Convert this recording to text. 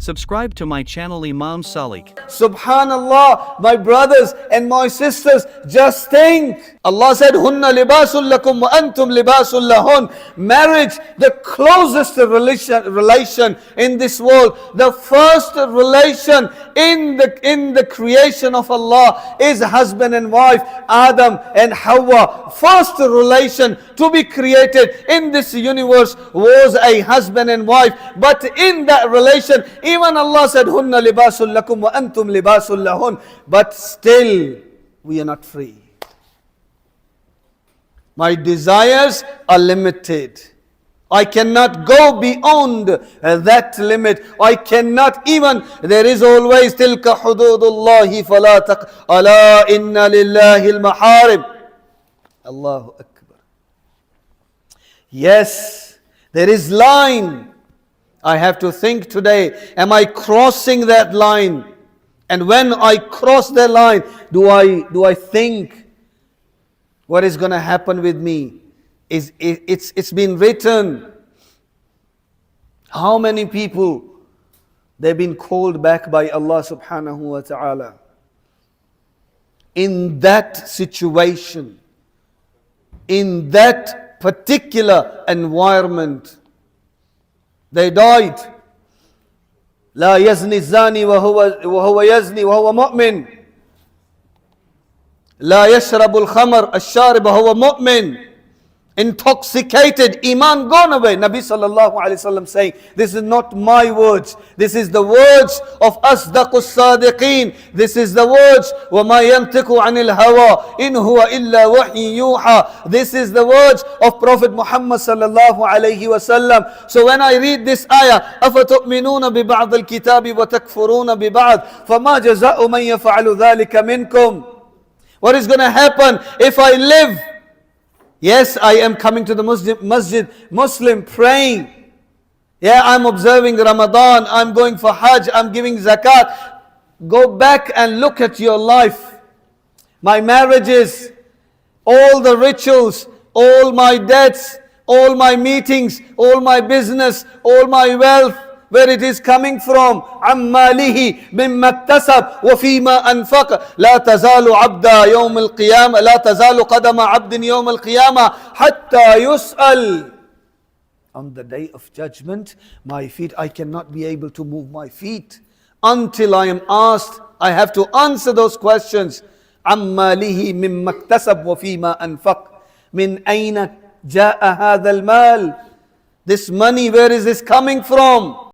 Subscribe to my channel Imam Salik. Subhanallah, my brothers and my sisters, just think. Allah said, Hunna libasul lakum wa antum libasul lahun. Marriage, the closest relation in this world. The first relation in the creation of Allah is husband and wife, Adam and Hawa. First relation to be created in this universe was a husband and wife. But in that relation, even Allah said, Hunna libasul lakum wa antum libasul lahun. But still, we are not free. My desires are limited. I cannot go beyond that limit. I cannot even, there is always tilka hududullahi fala ala inna lillahi al-maharib. Allahu Akbar. Yes, there is line. I have to think today, am I crossing that line? And when I cross that line, do I think what is going to happen with me? It's been written. How many people they've been called back by Allah subhanahu wa ta'ala in that situation, in that particular environment. They died. لا يزني الزاني وهو يزني وهو مؤمن. لا يشرب الخمر الشارب وهو مؤمن. Intoxicated, iman gone away. Nabi sallallahu alayhi wasallam saying, this is not my words. This is the words of Asdaqus Sadiqeen. This is the words وَمَا يَنْتِقُ عَنِ الْهَوَىٰ إِنْ هُوَ إِلَّا وَحْيٌ يُوحَىٰ. This is the words of Prophet Muhammad sallallahu alayhi wasallam. So when I read this ayah, أَفَتُؤْمِنُونَ بِبَعْضِ الْكِتَابِ وَتَكْفُرُونَ بِبَعْضِ فَمَا جَزَاءُ مَنْ يَفْعَلُ ذَلِكَ مِنْكُمْ. What is going to happen if I live? Yes, I am coming to the masjid, Muslim, praying. Yeah, I'm observing Ramadan, I'm going for Hajj, I'm giving zakat. Go back and look at your life. My marriages, all the rituals, all my debts, all my meetings, all my business, all my wealth, where it is coming from. عماله مما اكتسب وفيما أنفق لا تزال عبدا يوم القيامة لا تزال قدم عبد يوم القيامة حتى يسأل. On the day of judgment, my feet, I cannot be able to move my feet until I am asked. I have to answer those questions. عماله مما اكتسب وفيما أنفق من أين جاء هذا المال. This money, where is this coming from?